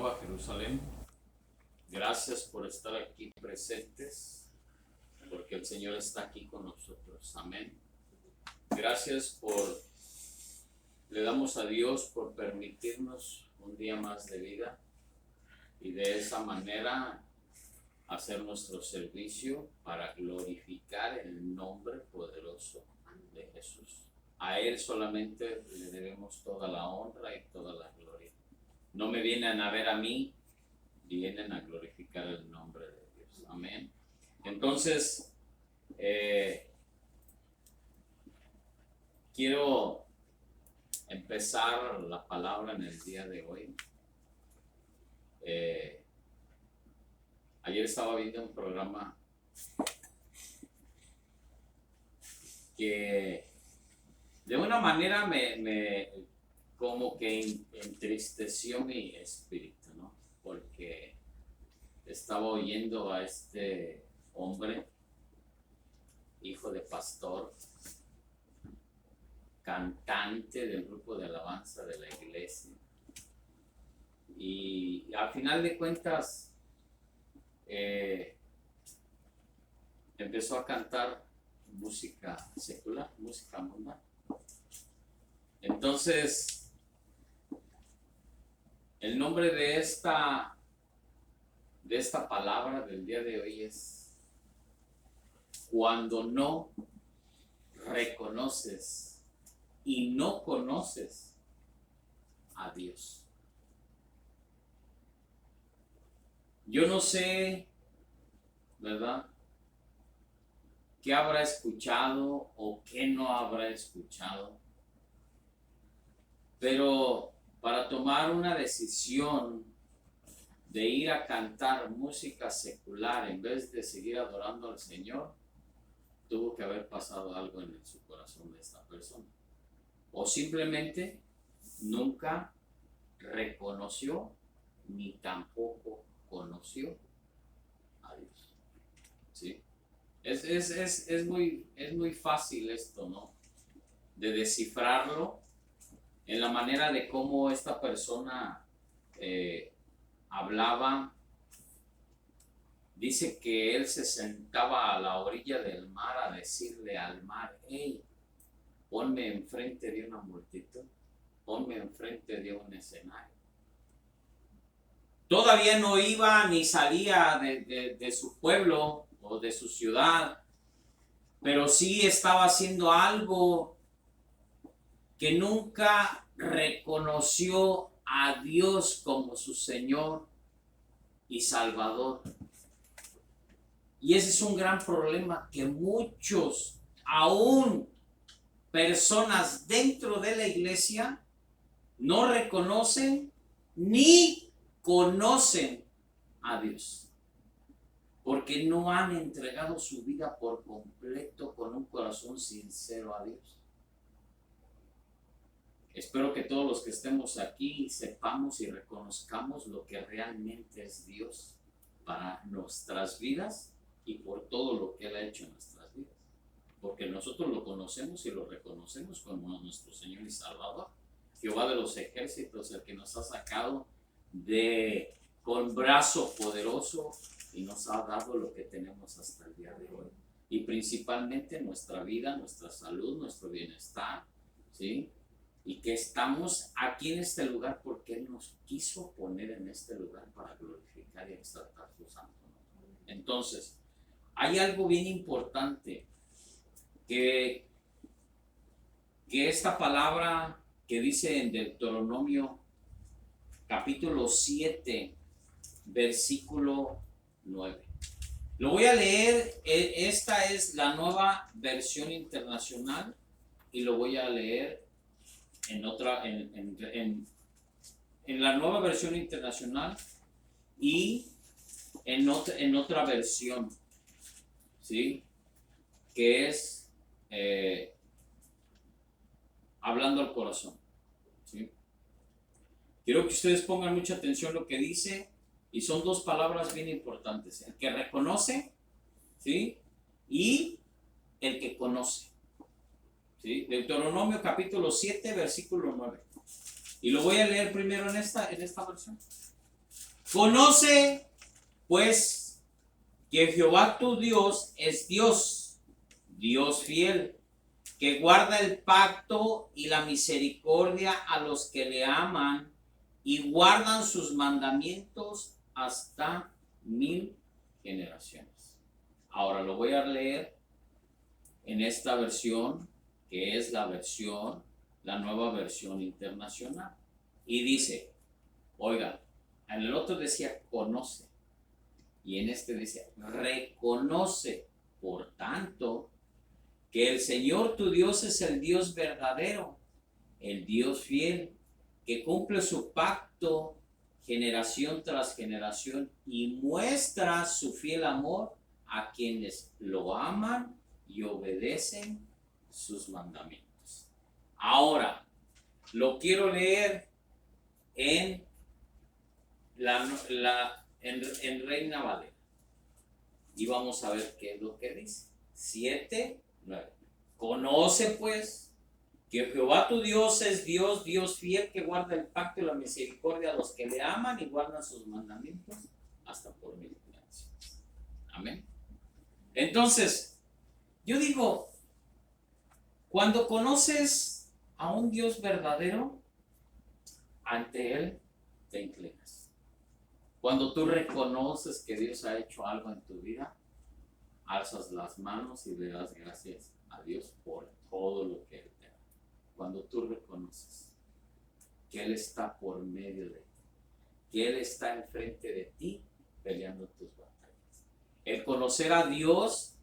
Nueva Jerusalén. Gracias por estar aquí presentes, porque el Señor está aquí con nosotros. Amén. Le damos a Dios por permitirnos un día más de vida y de esa manera hacer nuestro servicio para glorificar el nombre poderoso de Jesús. A Él solamente le debemos toda la honra y toda la gloria. No me vienen a ver a mí, vienen a glorificar el nombre de Dios. Amén. Entonces, quiero empezar la palabra en el día de hoy. Ayer estaba viendo un programa que de una manera me como que entristeció mi espíritu, ¿no? Porque estaba oyendo a este hombre, hijo de pastor, cantante del grupo de alabanza de la iglesia. Y al final de cuentas, empezó a cantar música secular, música mundana. Entonces, el nombre de esta palabra del día de hoy es: cuando no reconoces y no conoces a Dios. Yo no sé, ¿verdad?, qué habrá escuchado o qué no habrá escuchado, pero para tomar una decisión de ir a cantar música secular en vez de seguir adorando al Señor, tuvo que haber pasado algo en su corazón de esta persona. O simplemente nunca reconoció ni tampoco conoció a Dios. ¿Sí? Es muy fácil esto, ¿no?, de descifrarlo en la manera de cómo esta persona hablaba. Dice que él se sentaba a la orilla del mar a decirle al mar: hey, ponme enfrente de una multitud, ponme enfrente de un escenario. Todavía no iba ni salía de su pueblo o de su ciudad, pero sí estaba haciendo algo que nunca reconoció a Dios como su Señor y Salvador. Y ese es un gran problema, que muchos, aún personas dentro de la iglesia, no reconocen ni conocen a Dios, porque no han entregado su vida por completo con un corazón sincero a Dios. Espero que todos los que estemos aquí sepamos y reconozcamos lo que realmente es Dios para nuestras vidas y por todo lo que Él ha hecho en nuestras vidas, porque nosotros lo conocemos y lo reconocemos como nuestro Señor y Salvador, Jehová de los ejércitos, el que nos ha sacado con brazo poderoso y nos ha dado lo que tenemos hasta el día de hoy, y principalmente nuestra vida, nuestra salud, nuestro bienestar, ¿sí? Y que estamos aquí en este lugar porque Él nos quiso poner en este lugar para glorificar y exaltar su santo nombre. Entonces, hay algo bien importante, que esta palabra que dice en Deuteronomio capítulo 7, versículo 9. Lo voy a leer. Esta es la Nueva Versión Internacional y lo voy a leer en la Nueva Versión Internacional y en otra versión, ¿sí?, que es hablando al corazón, ¿sí? Quiero que ustedes pongan mucha atención a lo que dice, y son dos palabras bien importantes: el que reconoce, ¿sí?, y el que conoce, ¿sí? Deuteronomio capítulo 7, versículo 9. Y lo voy a leer primero en esta versión. Conoce, pues, que Jehová tu Dios es Dios, Dios fiel, que guarda el pacto y la misericordia a los que le aman y guardan sus mandamientos hasta 1000 generaciones. Ahora lo voy a leer en esta versión, que es la nueva versión internacional. Y dice, oiga, en el otro decía conoce, y en este dice reconoce, por tanto, que el Señor tu Dios es el Dios verdadero, el Dios fiel, que cumple su pacto generación tras generación y muestra su fiel amor a quienes lo aman y obedecen sus mandamientos. Ahora, lo quiero leer en en Reina Valera. Y vamos a ver qué es lo que dice. 7:9. Conoce pues que Jehová tu Dios es Dios, Dios fiel, que guarda el pacto y la misericordia a los que le aman y guardan sus mandamientos hasta por 1000 generaciones. Amén. Entonces, yo digo, cuando conoces a un Dios verdadero, ante Él te inclinas. Cuando tú reconoces que Dios ha hecho algo en tu vida, alzas las manos y le das gracias a Dios por todo lo que Él te da. Cuando tú reconoces que Él está por medio de ti, que Él está enfrente de ti peleando tus batallas. El conocer a Dios,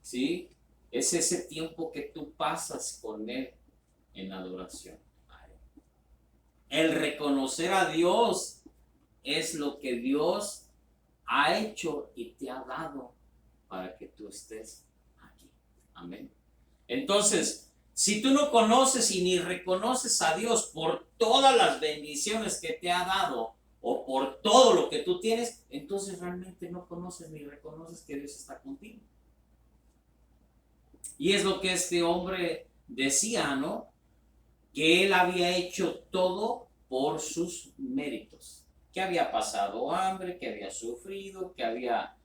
¿sí?, es ese tiempo que tú pasas con Él en adoración a Él. El reconocer a Dios es lo que Dios ha hecho y te ha dado para que tú estés aquí. Amén. Entonces, si tú no conoces y ni reconoces a Dios por todas las bendiciones que te ha dado o por todo lo que tú tienes, entonces realmente no conoces ni reconoces que Dios está contigo. Y es lo que este hombre decía, ¿no? Que él había hecho todo por sus méritos. Que había pasado hambre, que había sufrido, que había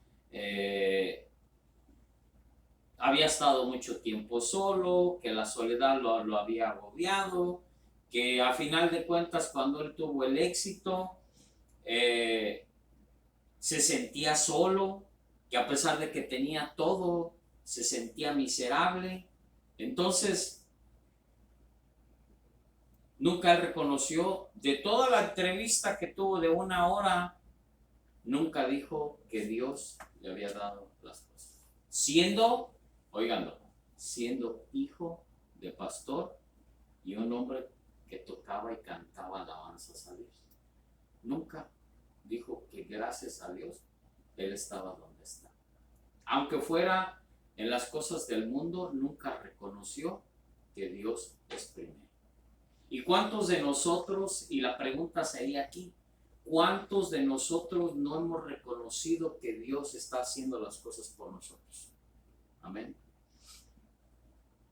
estado mucho tiempo solo, que la soledad lo había agobiado, que a final de cuentas cuando él tuvo el éxito, se sentía solo, que a pesar de que tenía todo, se sentía miserable. Entonces, nunca él reconoció, de toda la entrevista que tuvo de 1 hora, nunca dijo que Dios le había dado las cosas. Siendo, oiganlo, siendo hijo de pastor y un hombre que tocaba y cantaba alabanzas a Dios. Nunca dijo que gracias a Dios él estaba donde está. Aunque fuera en las cosas del mundo, nunca reconoció que Dios es primero. ¿Y cuántos de nosotros, y la pregunta sería aquí, cuántos de nosotros no hemos reconocido que Dios está haciendo las cosas por nosotros? Amén.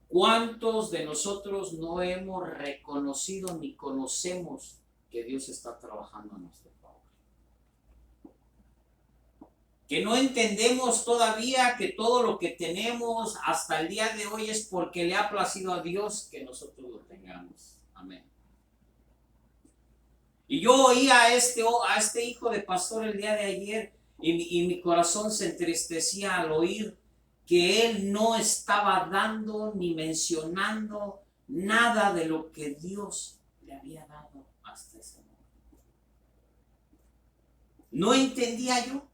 ¿Cuántos de nosotros no hemos reconocido ni conocemos que Dios está trabajando a nuestro favor? Que no entendemos todavía que todo lo que tenemos hasta el día de hoy es porque le ha placido a Dios que nosotros lo tengamos. Amén. Y yo oí a este hijo de pastor el día de ayer y mi corazón se entristecía al oír que él no estaba dando ni mencionando nada de lo que Dios le había dado hasta ese momento. No entendía yo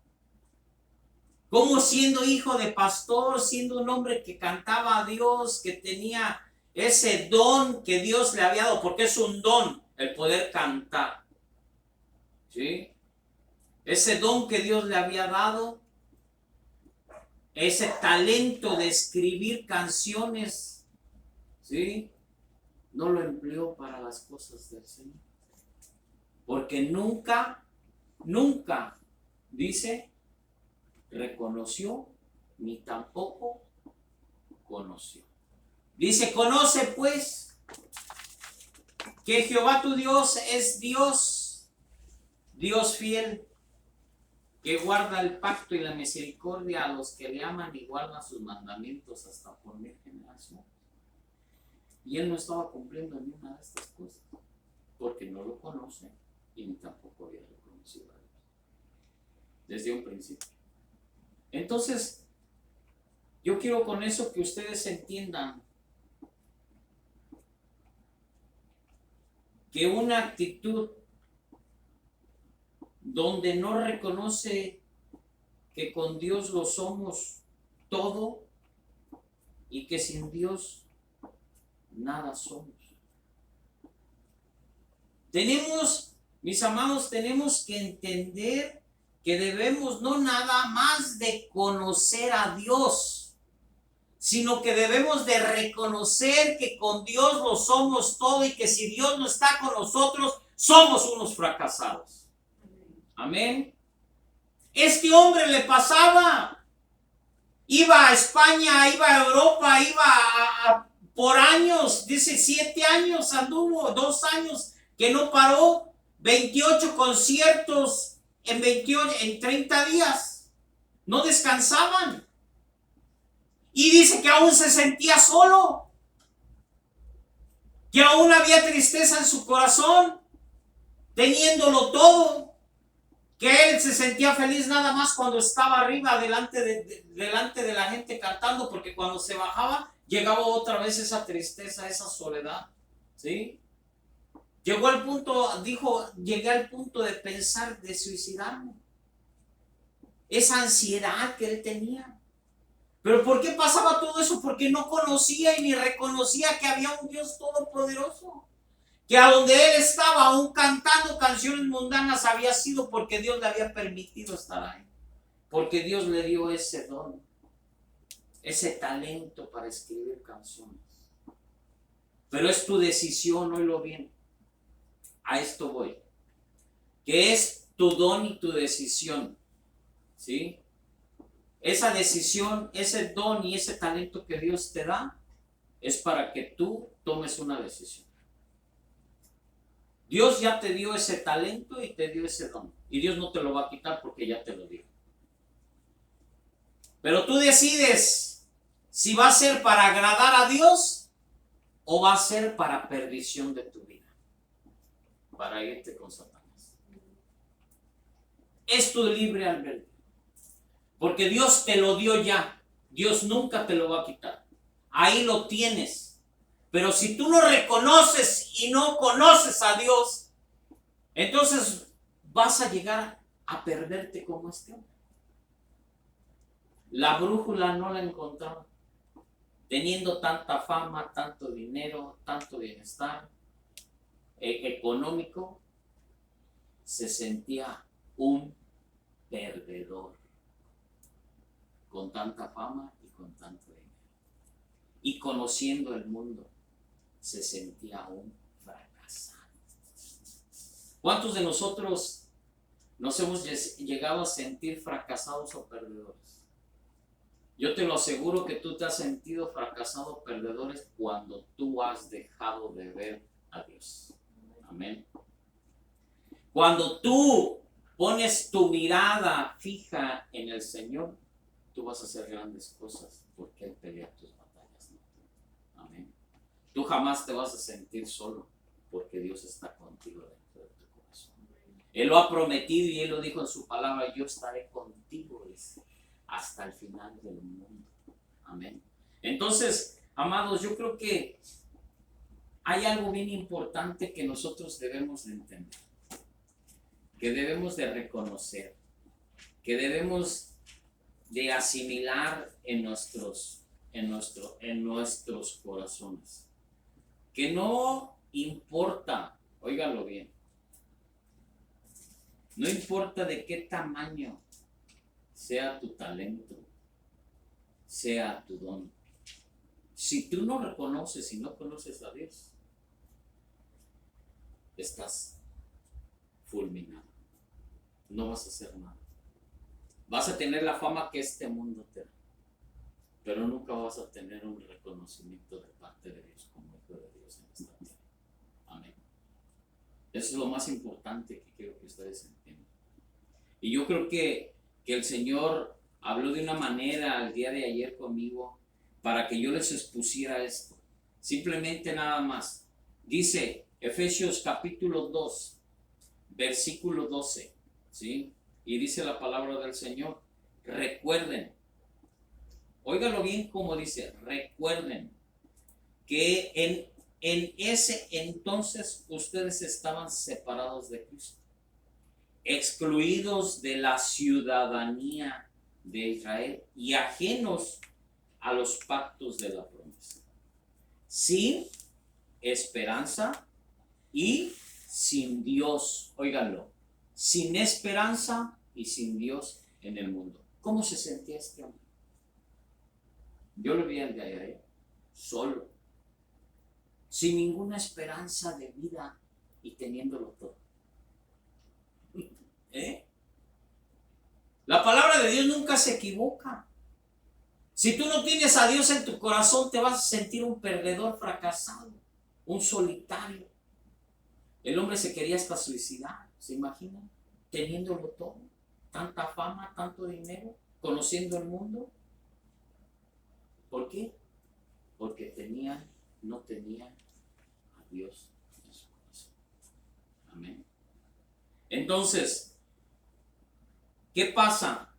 cómo, siendo hijo de pastor, siendo un hombre que cantaba a Dios, que tenía ese don que Dios le había dado, porque es un don el poder cantar, ¿sí? Ese don que Dios le había dado, ese talento de escribir canciones, ¿sí?, no lo empleó para las cosas del Señor. Porque nunca, dice, reconoció ni tampoco conoció. Dice, conoce pues que Jehová tu Dios es Dios, Dios fiel, que guarda el pacto y la misericordia a los que le aman y guarda sus mandamientos hasta por 1000 generaciones. Y él no estaba cumpliendo ni una de estas cosas, porque no lo conoce y ni tampoco había reconocido a Dios desde un principio. Entonces, yo quiero con eso que ustedes entiendan que una actitud donde no reconoce que con Dios lo somos todo y que sin Dios nada somos. Mis amados, tenemos que entender que debemos no nada más de conocer a Dios, sino que debemos de reconocer que con Dios lo somos todo y que si Dios no está con nosotros, somos unos fracasados. Amén. Este hombre le pasaba, iba a España, iba a Europa, iba por años, dice 7 años anduvo, 2 años que no paró, 28 conciertos en 30 días, no descansaban. Y dice que aún se sentía solo, que aún había tristeza en su corazón, teniéndolo todo, que él se sentía feliz nada más cuando estaba arriba delante de la gente cantando, porque cuando se bajaba llegaba otra vez esa tristeza, esa soledad, ¿sí? Llegué al punto de pensar de suicidarme, esa ansiedad que él tenía. ¿Pero por qué pasaba todo eso? Porque no conocía y ni reconocía que había un Dios todopoderoso. Que a donde él estaba, aún cantando canciones mundanas, había sido porque Dios le había permitido estar ahí. Porque Dios le dio ese don, ese talento para escribir canciones. Pero es tu decisión, oílo bien. A esto voy. Que es tu don y tu decisión. ¿Sí? Esa decisión, ese don y ese talento que Dios te da es para que tú tomes una decisión. Dios ya te dio ese talento y te dio ese don. Y Dios no te lo va a quitar porque ya te lo dio. Pero tú decides si va a ser para agradar a Dios o va a ser para perdición de tu vida. Para irte con Satanás. Es tu libre albedrío. Porque Dios te lo dio ya. Dios nunca te lo va a quitar. Ahí lo tienes. Pero si tú no reconoces y no conoces a Dios, entonces vas a llegar a perderte como este hombre. La brújula no la encontraba. Teniendo tanta fama, tanto dinero, tanto bienestar económico, se sentía un perdedor. Con tanta fama y con tanto dinero. Y conociendo el mundo, se sentía un fracasado. ¿Cuántos de nosotros nos hemos llegado a sentir fracasados o perdedores? Yo te lo aseguro que tú te has sentido fracasado o perdedores cuando tú has dejado de ver a Dios. Amén. Cuando tú pones tu mirada fija en el Señor, tú vas a hacer grandes cosas porque Él pelea tus batallas, ¿no? Amén. Tú jamás te vas a sentir solo porque Dios está contigo dentro de tu corazón. Él lo ha prometido y Él lo dijo en su palabra: yo estaré contigo hasta el final del mundo. Amén. Entonces, amados, yo creo que hay algo bien importante que nosotros debemos de entender, que debemos de reconocer, que debemos de asimilar en nuestros corazones. Que no importa, óigalo bien, no importa de qué tamaño sea tu talento, sea tu don. Si tú no reconoces y no conoces a Dios, estás fulminado. No vas a hacer nada. Vas a tener la fama que este mundo te da, pero nunca vas a tener un reconocimiento de parte de Dios como hijo de Dios en esta tierra. Amén. Eso es lo más importante que quiero que ustedes entiendan. Y yo creo que el Señor habló de una manera el día de ayer conmigo para que yo les expusiera esto. Simplemente nada más. Dice Efesios capítulo 2, versículo 12, ¿sí? Y dice la palabra del Señor, recuerden, óigalo bien como dice, recuerden que en ese entonces ustedes estaban separados de Cristo, excluidos de la ciudadanía de Israel y ajenos a los pactos de la promesa, sin esperanza y sin Dios, óiganlo, sin esperanza y sin Dios en el mundo. ¿Cómo se sentía este hombre? Yo lo vi el de ayer, solo, sin ninguna esperanza de vida y teniéndolo todo. La palabra de Dios nunca se equivoca. Si tú no tienes a Dios en tu corazón, te vas a sentir un perdedor fracasado, un solitario. El hombre se quería hasta suicidar, ¿se imaginan? Teniéndolo todo, tanta fama, tanto dinero, conociendo el mundo. ¿Por qué? Porque no tenían a Dios en su corazón. Amén. Entonces, ¿qué pasa?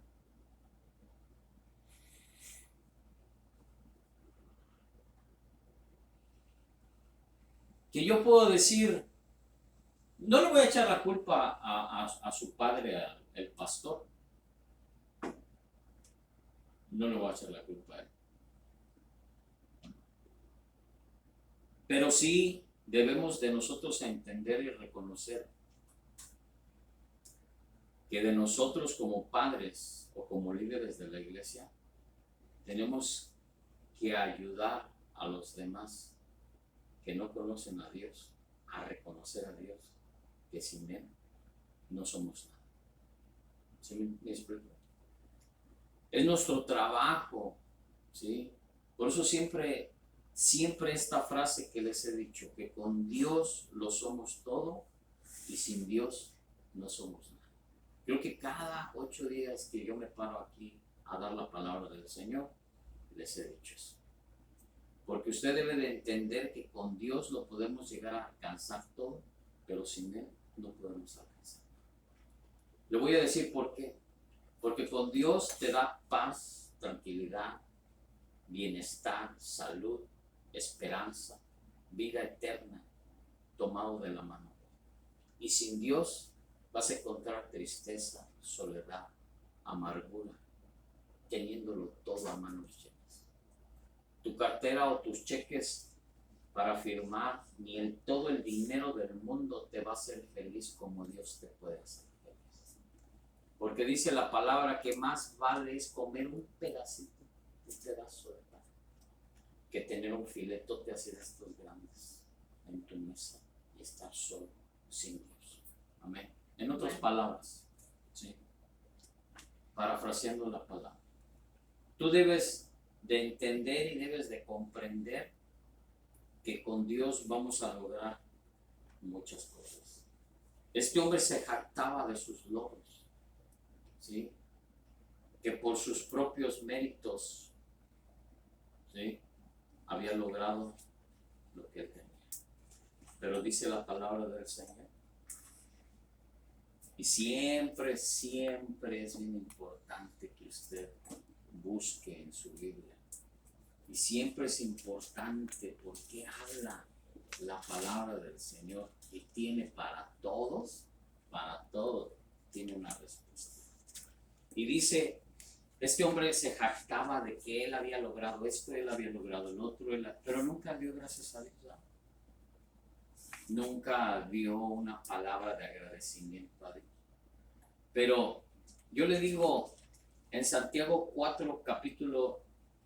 Que yo puedo decir, no le voy a echar la culpa a su padre, el pastor. No le voy a echar la culpa a él. Pero sí debemos de nosotros entender y reconocer que de nosotros como padres o como líderes de la iglesia tenemos que ayudar a los demás que no conocen a Dios a reconocer a Dios, que sin Él no somos nada. ¿Sí me explico? Es nuestro trabajo, ¿sí? Por eso siempre esta frase que les he dicho, que con Dios lo somos todo y sin Dios no somos nada. Creo que cada 8 días que yo me paro aquí a dar la palabra del Señor, les he dicho eso. Porque usted debe de entender que con Dios lo podemos llegar a alcanzar todo, pero sin Él no podemos alcanzar. Le voy a decir por qué. Porque con Dios te da paz, tranquilidad, bienestar, salud, esperanza, vida eterna, tomado de la mano. Y sin Dios vas a encontrar tristeza, soledad, amargura, teniéndolo todo a manos llenas. Tu cartera o tus cheques para firmar, ni todo el dinero del mundo te va a hacer feliz como Dios te puede hacer feliz. Porque dice la palabra que más vale es comer un pedacito, un pedazo de pan, que tener un filetote así de estos grandes en tu mesa y estar solo, sin Dios. Amén. En otras palabras, ¿sí? Parafraseando la palabra, tú debes de entender y debes de comprender que con Dios vamos a lograr muchas cosas. Este hombre se jactaba de sus logros, ¿sí? Que por sus propios méritos, ¿sí?, había logrado lo que él tenía. Pero dice la palabra del Señor, y siempre es bien importante que usted busque en su Biblia. Y siempre es importante porque habla la palabra del Señor y tiene para todos, tiene una respuesta. Y dice, este hombre se jactaba de que él había logrado esto, él había logrado el otro, pero nunca dio gracias a Dios. Nunca dio una palabra de agradecimiento a Dios. Pero yo le digo, en Santiago 4, capítulo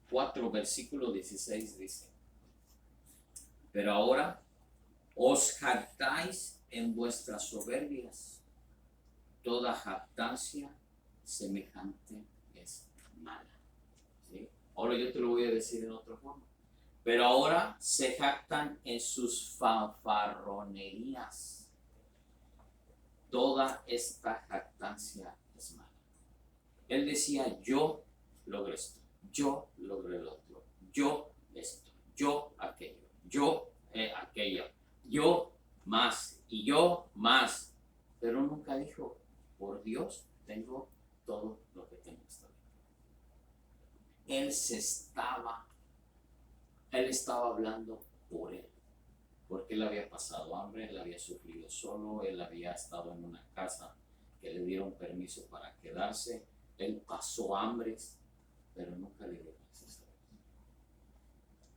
4, versículo 16 dice, pero ahora os jactáis en vuestras soberbias, toda jactancia semejante es mala. ¿Sí? Ahora yo te lo voy a decir en otra forma. Pero ahora se jactan en sus fanfarronerías. Toda esta jactancia es Él decía, yo logré esto, yo logré lo otro, yo esto, yo aquello, yo aquello, yo más y yo más. Pero nunca dijo, por Dios tengo todo lo que tengo esta vida. Él estaba hablando por él. Porque él había pasado hambre, él había sufrido solo, él había estado en una casa que le dieron permiso para quedarse, él pasó hambres, pero nunca le dio gracias a Dios.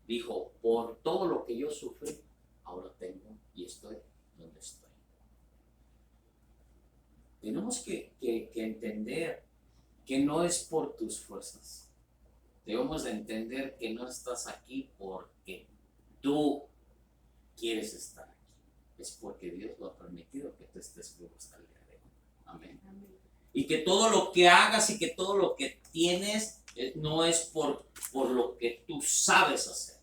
Dijo, por todo lo que yo sufrí, ahora tengo y estoy donde estoy. Tenemos que entender que no es por tus fuerzas. Debemos de entender que no estás aquí porque tú quieres estar aquí. Es porque Dios lo ha permitido que tú estés vivo hasta el día de hoy. Amén. Amén. Y que todo lo que hagas y que todo lo que tienes no es por lo que tú sabes hacer,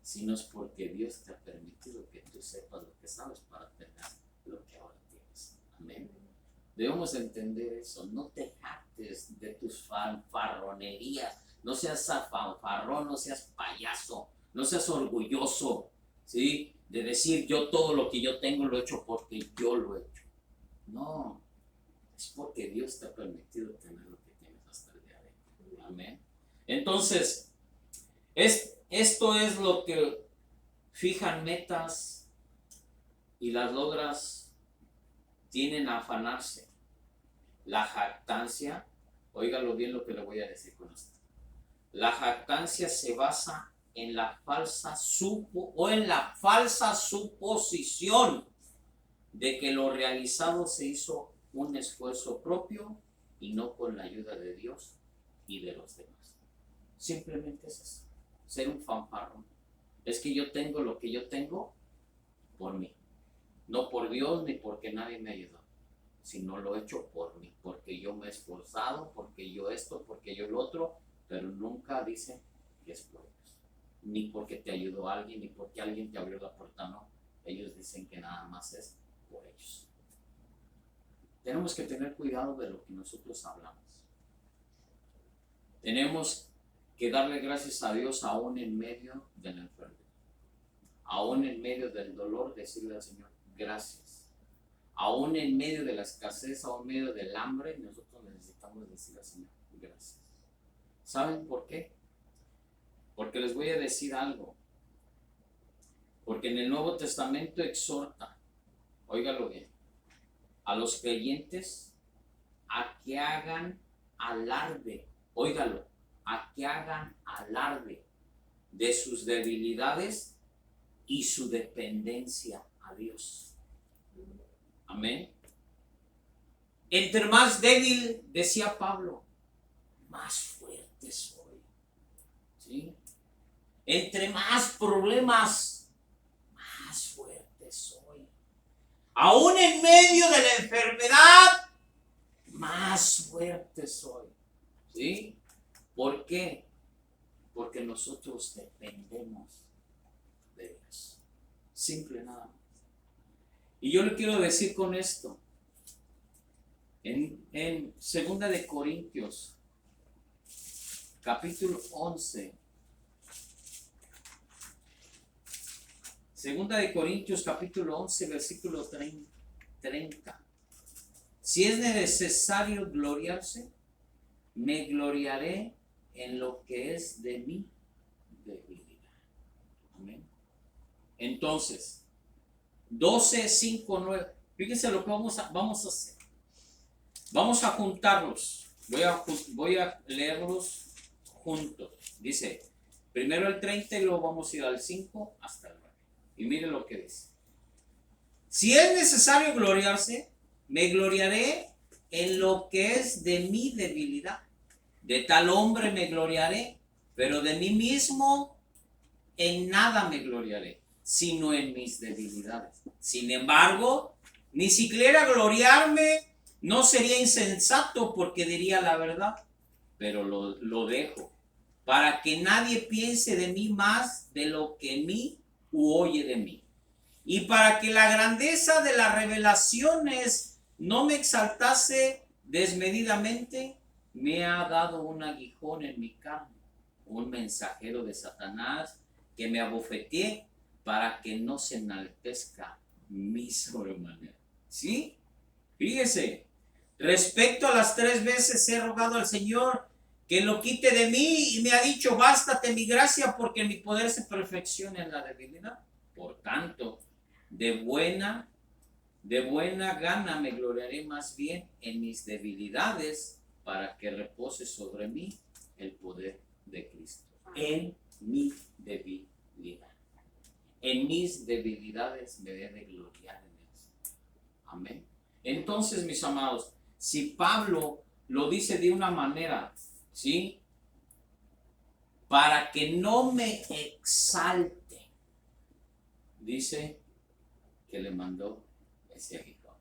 sino es porque Dios te ha permitido que tú sepas lo que sabes para tener lo que ahora tienes. Amén. Debemos entender eso. No te jactes de tus fanfarronerías. No seas fanfarrón, no seas payaso, no seas orgulloso, ¿sí? De decir yo todo lo que yo tengo lo he hecho porque yo lo he hecho. No, es porque Dios te ha permitido tener lo que tienes hasta el día de hoy. Amén. Entonces, esto es lo que fijan metas y las logras, tienen a afanarse. La jactancia, óigalo bien lo que le voy a decir con esto. La jactancia se basa en la falsa suposición de que lo realizado se hizo un esfuerzo propio y no con la ayuda de Dios y de los demás. Simplemente es eso, ser un fanfarrón. Es que yo tengo lo que yo tengo por mí, no por Dios ni porque nadie me ayudó, sino lo he hecho por mí, porque yo me he esforzado, porque yo esto, porque yo lo otro, pero nunca dicen que es por Dios, ni porque te ayudó alguien, ni porque alguien te abrió la puerta, no. Ellos dicen que nada más es por ellos. Tenemos que tener cuidado de lo que nosotros hablamos. Tenemos que darle gracias a Dios aún en medio de la enfermedad, aún en medio del dolor, decirle al Señor gracias. Aún en medio de la escasez, aún en medio del hambre, nosotros necesitamos decir al Señor gracias. ¿Saben por qué? Porque les voy a decir algo. Porque en el Nuevo Testamento exhorta, óigalo bien, a los creyentes a que hagan alarde, óigalo, a que hagan alarde de sus debilidades y su dependencia a Dios. Amén. Entre más débil, decía Pablo, más fuerte soy. ¿Sí? Entre más problemas, más fuerte soy. Aún en medio de la enfermedad, más fuerte soy. ¿Sí? ¿Por qué? Porque nosotros dependemos de Dios. Simple nada más. Y yo le quiero decir con esto, en 2 de Corintios, capítulo 11, 2 de Corintios, capítulo 11, versículo 30. Si es necesario gloriarse, me gloriaré en lo que es de mi debilidad. Amén. Entonces, 12, 5, 9. Fíjense lo que vamos a hacer. Vamos a juntarlos. Voy a leerlos juntos. Dice, primero el 30 y luego vamos a ir al 5 hasta el 9. Y miren lo que dice. Si es necesario gloriarse, me gloriaré en lo que es de mi debilidad. De tal hombre me gloriaré, pero de mí mismo en nada me gloriaré, sino en mis debilidades. Sin embargo, ni siquiera gloriarme no sería insensato, porque diría la verdad, pero lo dejo, para que nadie piense de mí más de lo que en mí u oye de mí, y para que la grandeza de las revelaciones no me exaltase desmedidamente, me ha dado un aguijón en mi carne, un mensajero de Satanás que me abofetee para que no se enaltezca mi sobremanera. ¿Sí? Fíjese, respecto a las 3 veces he rogado al Señor que lo quite de mí y me ha dicho, bástate mi gracia porque mi poder se perfecciona en la debilidad. Por tanto, de buena gana me gloriaré más bien en mis debilidades para que repose sobre mí el poder de Cristo. En mi debilidad. En mis debilidades me he de gloriar en eso. Amén. Entonces, mis amados, si Pablo lo dice de una manera, ¿sí? Para que no me exalte, dice que le mandó ese aguijón.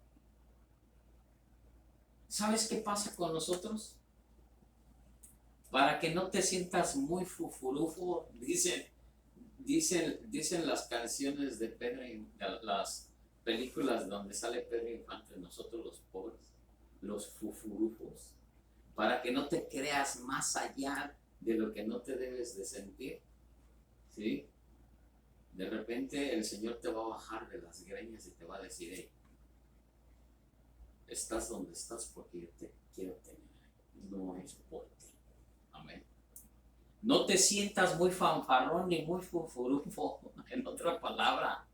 ¿Sabes qué pasa con nosotros? Para que no te sientas muy fufurufo, dicen las canciones de Pedro y las películas donde sale Pedro Infante, nosotros los pobres, los fufurufos, para que no te creas más allá de lo que no te debes de sentir, ¿sí? De repente el Señor te va a bajar de las greñas y te va a decir, hey, estás donde estás porque yo te quiero tener, no es por ti. Amén. No te sientas muy fanfarrón ni muy fufurufo, en otra palabra.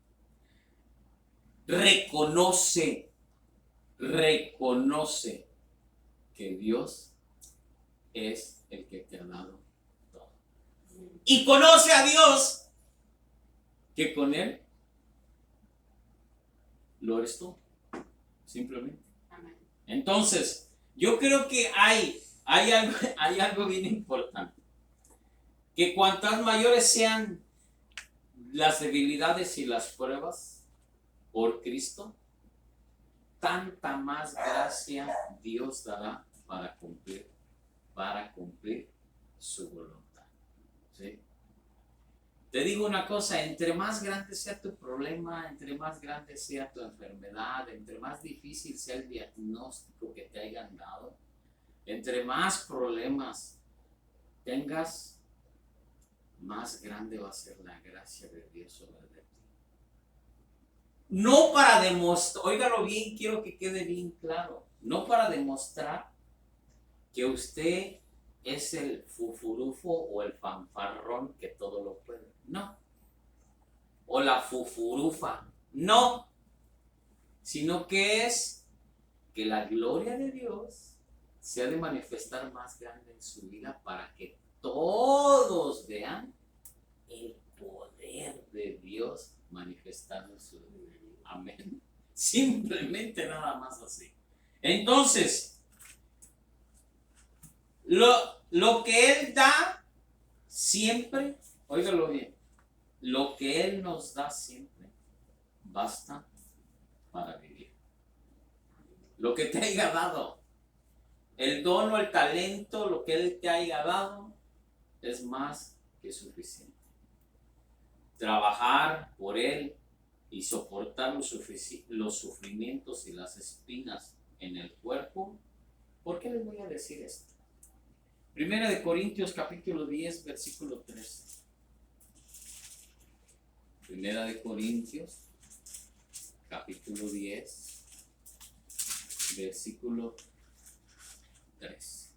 Reconoce que Dios es el que te ha dado todo. Y conoce a Dios, que con Él lo eres tú, simplemente. Amén. Entonces, yo creo que hay algo bien importante. Que cuantas mayores sean las debilidades y las pruebas por Cristo, tanta más gracia Dios dará para cumplir su voluntad. ¿Sí? Te digo una cosa, entre más grande sea tu problema, entre más grande sea tu enfermedad, entre más difícil sea el diagnóstico que te hayan dado, entre más problemas tengas, más grande va a ser la gracia de Dios sobre ti. No para demostrar, óigalo bien, quiero que quede bien claro, no para demostrar que usted es el fufurufo o el fanfarrón que todo lo puede. No. O la fufurufa. No. Sino que es que la gloria de Dios se ha de manifestar más grande en su vida para que todos vean el poder de Dios manifestado en su vida. Amén. Simplemente nada más así. Entonces, lo que Él da siempre, óigalo bien, lo que Él nos da siempre basta para vivir. Lo que te haya dado, el don o el talento, lo que Él te haya dado, es más que suficiente. Trabajar por Él y soportar los sufrimientos y las espinas en el cuerpo. ¿Por qué les voy a decir esto? Primera de Corintios capítulo 10, versículo 3. Primera de Corintios capítulo 10, versículo 3.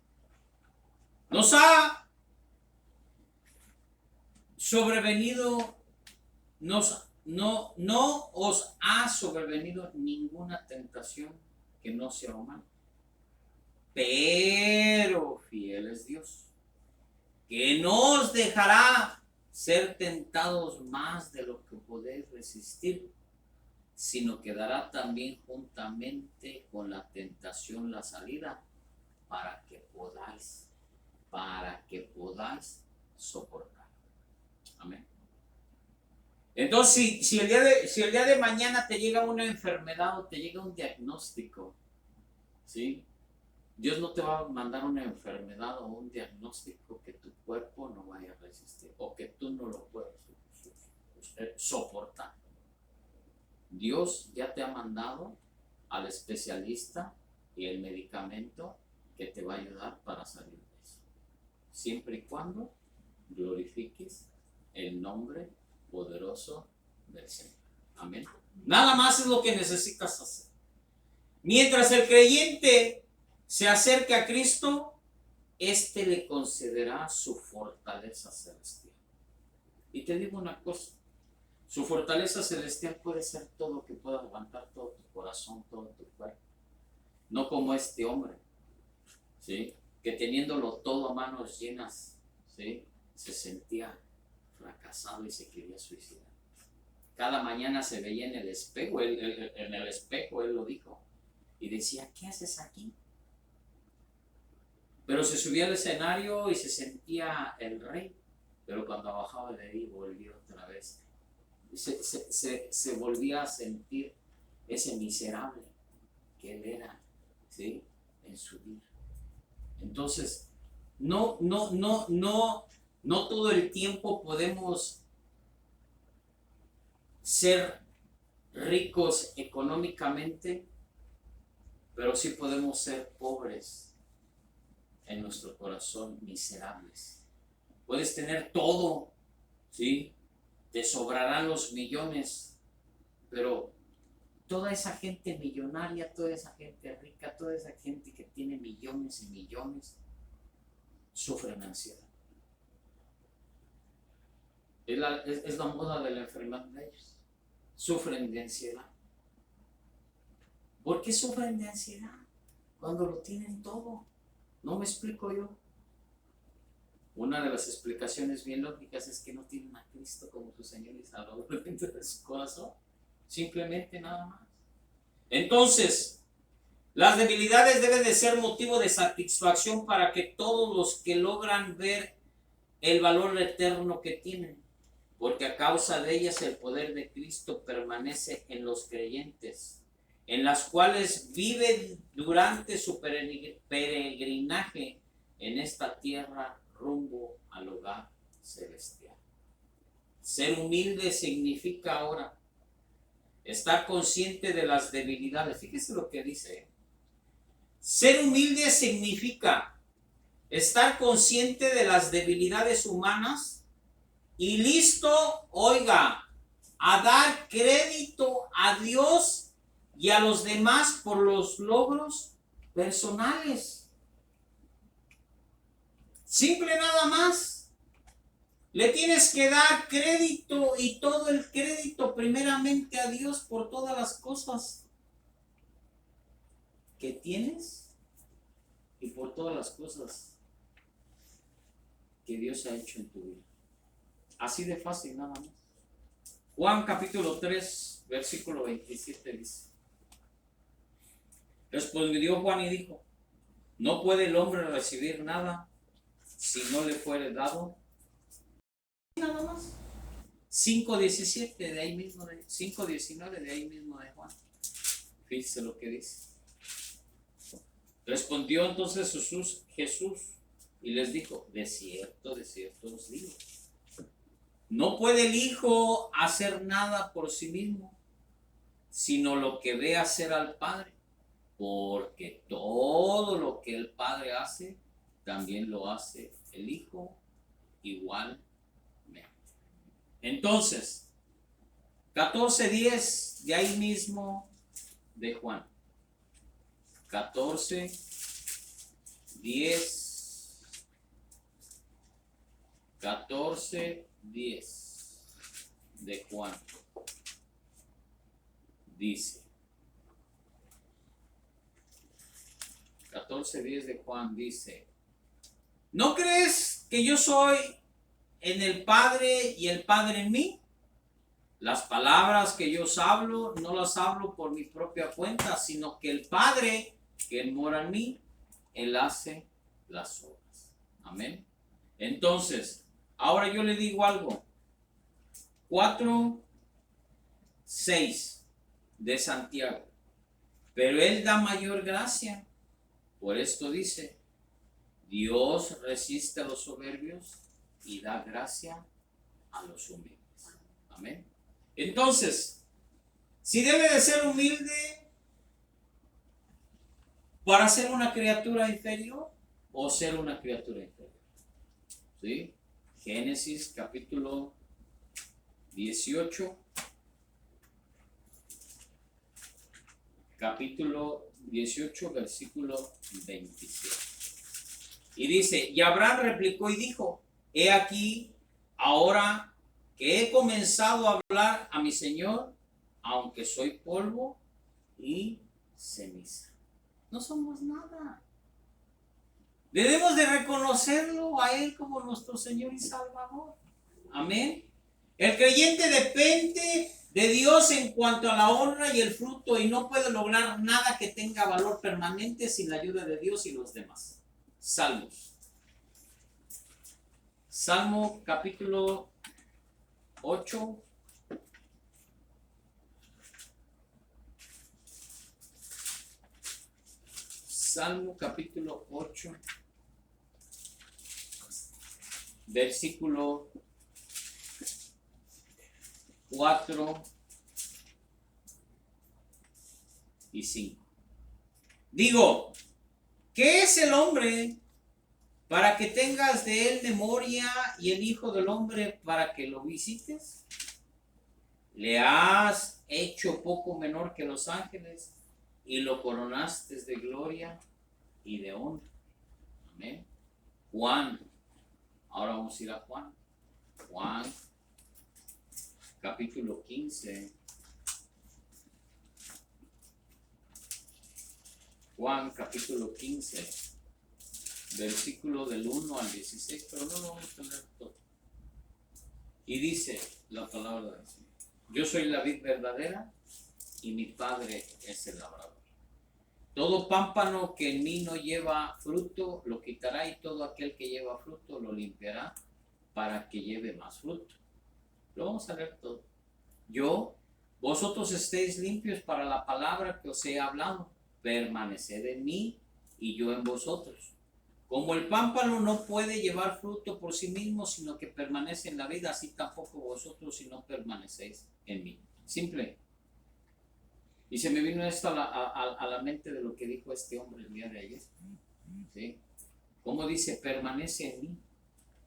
Nos ha sobrevenido, no os ha sobrevenido ninguna tentación que no sea humana. Pero fiel es Dios, que no os dejará ser tentados más de lo que podéis resistir, sino que dará también juntamente con la tentación la salida para que podáis soportar. Amén. Entonces, si el día de mañana te llega una enfermedad o te llega un diagnóstico, ¿sí? Dios no te va a mandar una enfermedad o un diagnóstico que tu cuerpo no vaya a resistir o que tú no lo puedas soportar. Dios ya te ha mandado al especialista y el medicamento que te va a ayudar para salir de eso. Siempre y cuando glorifiques el nombre poderoso del Señor. Amén. Nada más es lo que necesitas hacer. Mientras el creyente se acerque a Cristo, éste le concederá su fortaleza celestial. Y te digo una cosa, su fortaleza celestial puede ser todo lo que pueda aguantar todo tu corazón, todo tu cuerpo. No como este hombre, ¿sí?, que teniéndolo todo a manos llenas, ¿sí?, se sentía fracasado y se quería suicidar. Cada mañana se veía en el espejo, él lo dijo, y decía, ¿qué haces aquí? Pero se subía al escenario y se sentía el rey, pero cuando bajaba de ahí volvió otra vez. Se volvía a sentir ese miserable que él era, ¿sí?, en su vida. Entonces, no todo el tiempo podemos ser ricos económicamente, pero sí podemos ser pobres en nuestro corazón, miserables. Puedes tener todo, ¿sí?, te sobrarán los millones, pero toda esa gente millonaria, toda esa gente rica, toda esa gente que tiene millones y millones, sufren ansiedad. Es la moda de la enfermedad de ellos. Sufren de ansiedad. ¿Por qué sufren de ansiedad cuando lo tienen todo? No me explico yo. Una de las explicaciones bien lógicas es que no tienen a Cristo como su Señor y Salvador dentro de su corazón. Simplemente nada más. Entonces, las debilidades deben de ser motivo de satisfacción para que todos los que logran ver el valor eterno que tienen, porque a causa de ellas el poder de Cristo permanece en los creyentes, en las cuales viven durante su peregrinaje en esta tierra rumbo al hogar celestial. Ser humilde significa ahora estar consciente de las debilidades. Fíjese lo que dice. Ser humilde significa estar consciente de las debilidades humanas y listo, oiga, a dar crédito a Dios y a los demás por los logros personales. Simple nada más. Le tienes que dar crédito y todo el crédito primeramente a Dios por todas las cosas que tienes y por todas las cosas que Dios ha hecho en tu vida. Así de fácil nada más. Juan capítulo 3, versículo 27 dice: respondió Juan y dijo, no puede el hombre recibir nada si no le fuere dado. Nada más. 5:17 de ahí mismo, 5:19 de ahí mismo de Juan. Fíjese lo que dice. Respondió entonces Jesús y les dijo, de cierto os digo, no puede el Hijo hacer nada por sí mismo, sino lo que ve hacer al Padre, porque todo lo que el Padre hace, también lo hace el Hijo igualmente. Entonces, 14:10 de ahí mismo de Juan. 14:10. 14:10 de Juan. Dice. 14:10 de Juan dice, ¿no crees que yo soy en el Padre y el Padre en mí? Las palabras que yo os hablo, no las hablo por mi propia cuenta, sino que el Padre que mora en mí, Él hace las obras. Amén. Entonces, ahora yo le digo algo. 4:6 de Santiago. Pero Él da mayor gracia. Por esto dice, Dios resiste a los soberbios y da gracia a los humildes. Amén. Entonces, si debe de ser humilde, ¿Para ser una criatura inferior o ser una criatura inferior? ¿Sí? Génesis capítulo 18. Capítulo 18, versículo 27. Y dice, y Abraham replicó y dijo, he aquí, ahora que he comenzado a hablar a mi Señor, aunque soy polvo y ceniza. No somos nada. Debemos de reconocerlo a Él como nuestro Señor y Salvador. Amén. El creyente depende de Dios en cuanto a la honra y el fruto y no puede lograr nada que tenga valor permanente sin la ayuda de Dios y los demás. Salmos. Salmo capítulo 8. Salmo capítulo 8. Versículo 4 y 5. Digo, ¿qué es el hombre para que tengas de él memoria y el hijo del hombre para que lo visites? Le has hecho poco menor que los ángeles y lo coronaste de gloria y de honra. Amén. Juan. Ahora vamos a ir a Juan. Juan capítulo 15. Juan capítulo 15, versículo del 1 al 16, pero no lo vamos a leer todo. Y dice la palabra del Señor, yo soy la vid verdadera y mi Padre es el labrador. Todo pámpano que en mí no lleva fruto lo quitará y todo aquel que lleva fruto lo limpiará para que lleve más fruto. Lo vamos a leer todo. Vosotros estéis limpios para la palabra que os he hablado. Permaneced en mí y yo en vosotros. Como el pámpano no puede llevar fruto por sí mismo, sino que permanece en la vida, así tampoco vosotros si no permanecéis en mí. Simple. Y se me vino esto a la mente de lo que dijo este hombre el día de ayer. ¿Sí? Como dice, permanece en mí.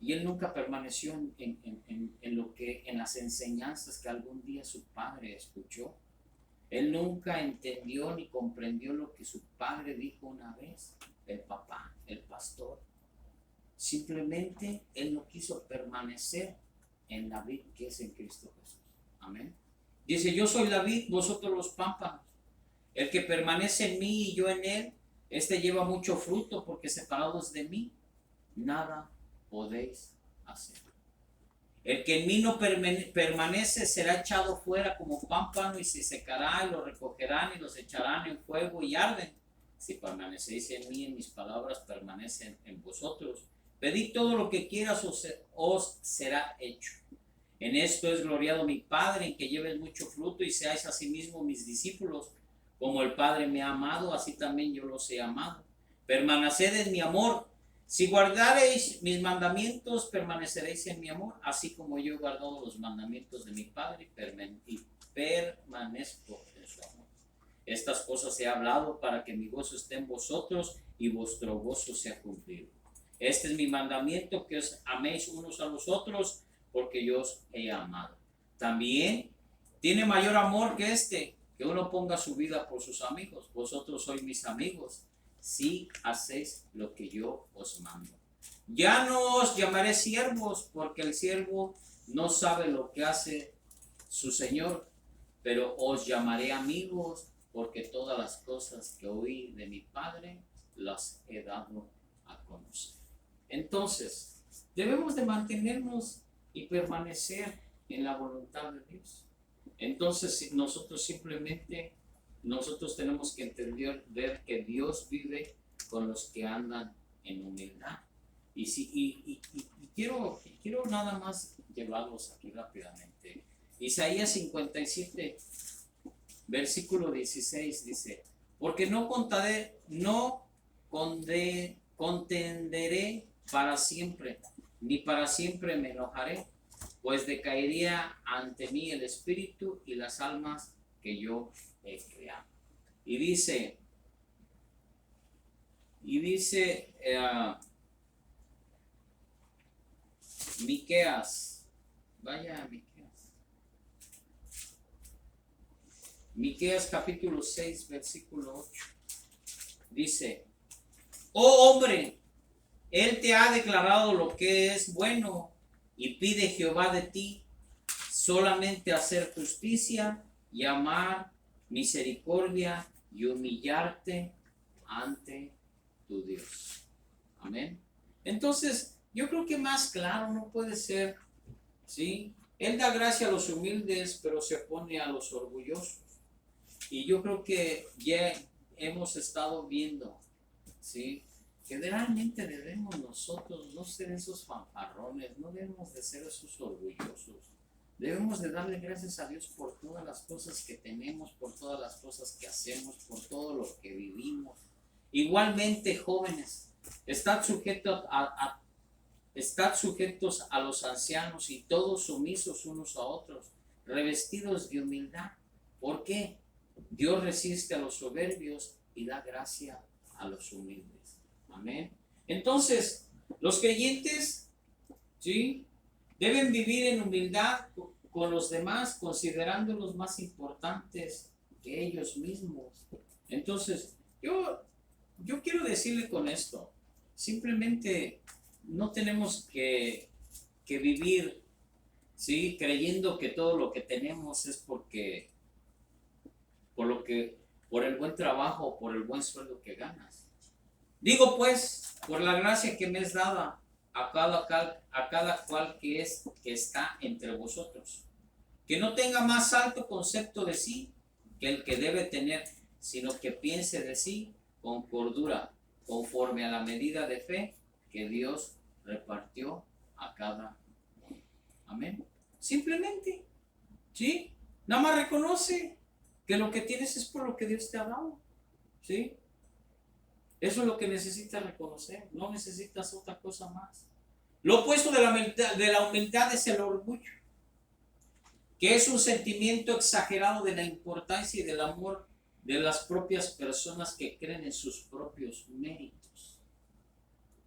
Y él nunca permaneció en las enseñanzas que algún día su padre escuchó. Él nunca entendió ni comprendió lo que su padre dijo una vez, el papá, el pastor. Simplemente él no quiso permanecer en la vid que es en Cristo Jesús. Amén. Dice, yo soy la vid, vosotros los pámpanos. El que permanece en mí y yo en él, este lleva mucho fruto, porque separados de mí, nada podéis hacer. El que en mí no permanece será echado fuera como pámpano y se secará y lo recogerán y los echarán en fuego y arden. Si permanecéis en mí, en mis palabras permanecen en vosotros. Pedid todo lo que quieras, os será hecho. En esto es gloriado mi Padre, en que lleves mucho fruto y seáis asimismo mis discípulos. Como el Padre me ha amado, así también yo los he amado. Permaneced en mi amor. Si guardareis mis mandamientos, permaneceréis en mi amor, así como yo he guardado los mandamientos de mi Padre y permanezco en su amor. Estas cosas he hablado para que mi gozo esté en vosotros y vuestro gozo sea cumplido. Este es mi mandamiento, que os améis unos a los otros, porque yo os he amado. También tiene mayor amor que este, que uno ponga su vida por sus amigos. Vosotros sois mis amigos si hacéis lo que yo os mando. Ya no os llamaré siervos, porque el siervo no sabe lo que hace su señor, pero os llamaré amigos, porque todas las cosas que oí de mi Padre las he dado a conocer. Entonces, debemos de mantenernos y permanecer en la voluntad de Dios. Entonces, nosotros tenemos que entender, ver que Dios vive con los que andan en humildad. Y quiero nada más llevarlos aquí rápidamente. Isaías 57, versículo 16 dice, porque no contenderé para siempre, ni para siempre me enojaré, pues decaería ante mí el espíritu y las almas que yo he creado. Y dice Y dice Miqueas, vaya a Miqueas capítulo 6, versículo 8. Dice, oh hombre, él te ha declarado lo que es bueno, y pide Jehová de ti solamente hacer justicia y amar misericordia y humillarte ante tu Dios. Amén. Entonces, yo creo que más claro no puede ser, ¿sí? Él da gracia a los humildes, pero se opone a los orgullosos. Y yo creo que ya hemos estado viendo, ¿sí? Que realmente debemos nosotros no ser esos fanfarrones, no debemos de ser esos orgullosos. Debemos de darle gracias a Dios por todas las cosas que tenemos, por todas las cosas que hacemos, por todo lo que vivimos. Igualmente, jóvenes, estad sujetos a los ancianos y todos sumisos unos a otros, revestidos de humildad. ¿Por qué? Dios resiste a los soberbios y da gracia a los humildes. Amén. Entonces, los creyentes, ¿sí?, deben vivir en humildad con los demás, considerándolos más importantes que ellos mismos. Entonces, yo quiero decirle con esto, simplemente no tenemos que vivir, ¿sí?, creyendo que todo lo que tenemos es por el buen trabajo, por el buen sueldo que ganas. Digo pues, por la gracia que me es dada a cada cual que está entre vosotros, que no tenga más alto concepto de sí que el que debe tener, sino que piense de sí con cordura, conforme a la medida de fe que Dios repartió a cada uno. Amén. Simplemente, ¿sí? Nada más reconoce que lo que tienes es por lo que Dios te ha dado, ¿sí? Eso es lo que necesitas reconocer, no necesitas otra cosa más. Lo opuesto de la humildad es el orgullo, que es un sentimiento exagerado de la importancia y del amor de las propias personas que creen en sus propios méritos,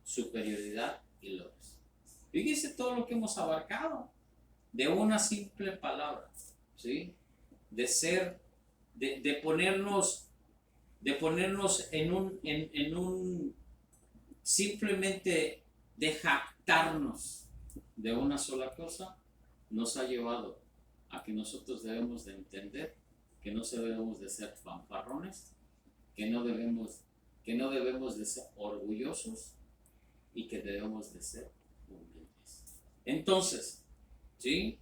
superioridad y logros. Fíjese todo lo que hemos abarcado de una simple palabra, ¿sí? De ponernos en un simplemente de jactarnos de una sola cosa, nos ha llevado a que nosotros debemos de entender que no debemos de ser fanfarrones, que no debemos de ser orgullosos y que debemos de ser humildes. Entonces, ¿sí?,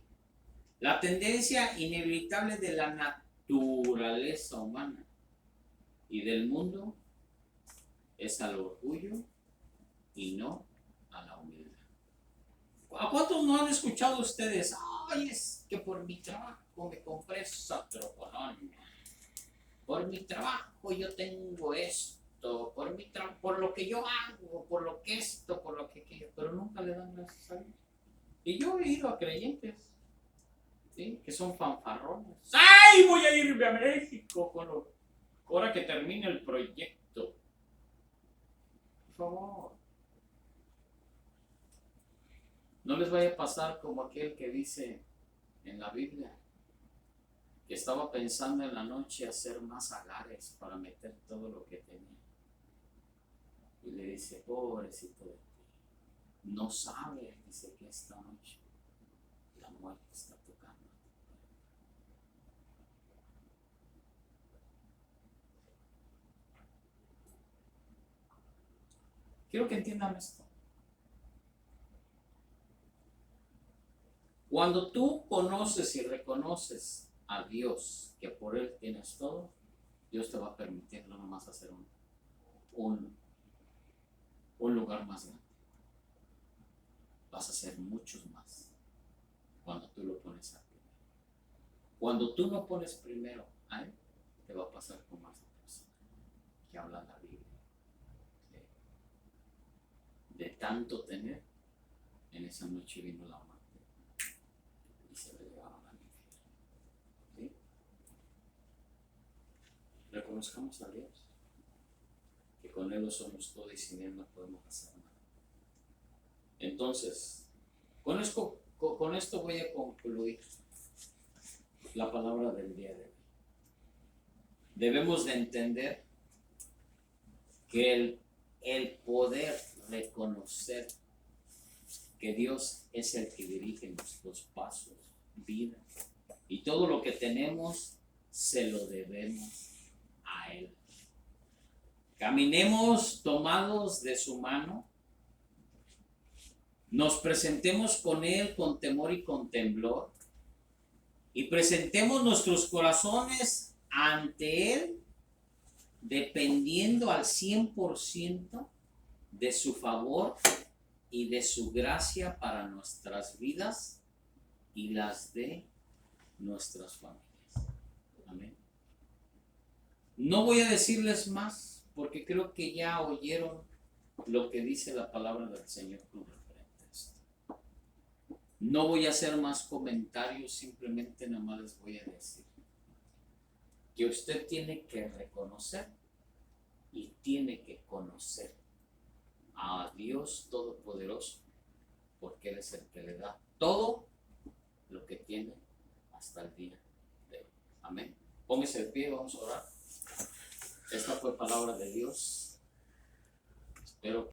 la tendencia inevitable de la naturaleza humana y del mundo es al orgullo y no a la humildad. ¿A cuántos no han escuchado ustedes? Ay, es que por mi trabajo me compré esa troconona, por mi trabajo yo tengo esto, por lo que yo hago, por lo que esto, por lo que aquello, pero nunca le dan gracias a Dios. Y yo he ido a creyentes, ¿sí?, que son fanfarrones. ¡Ay, voy a irme a México ahora que termine el proyecto! Por favor, no les vaya a pasar como aquel que dice en la Biblia que estaba pensando en la noche hacer más agares para meter todo lo que tenía. Y le dice, pobrecito de ti, no sabe, dice, que esta noche la muerte está tocando. Quiero que entiendan esto. Cuando tú conoces y reconoces a Dios, que por Él tienes todo, Dios te va a permitir no nomás hacer un lugar más grande. Vas a hacer muchos más cuando tú lo pones a primero. Cuando tú no pones primero a Él, te va a pasar como a esa persona que habla la Biblia. De tanto tener, en esa noche vino la muerte y se lo llevaron al infierno. ¿Sí? Reconozcamos a Dios, que con Él lo somos todo y sin Él no podemos hacer nada. Entonces, con esto voy a concluir la palabra del día de hoy. Debemos de entender que el poder reconocer que Dios es el que dirige nuestros pasos, vida, y todo lo que tenemos se lo debemos a Él. Caminemos tomados de su mano, nos presentemos con Él con temor y con temblor, y presentemos nuestros corazones ante Él, dependiendo al 100% de su favor y de su gracia para nuestras vidas y las de nuestras familias. Amén. No voy a decirles más porque creo que ya oyeron lo que dice la palabra del Señor con referente a esto. No voy a hacer más comentarios, simplemente nada más les voy a decir que usted tiene que reconocer y tiene que conocer a Dios Todopoderoso, porque Él es el que le da todo lo que tiene hasta el día de hoy. Amén. Póngase de pie, vamos a orar. Esta fue palabra de Dios. Espero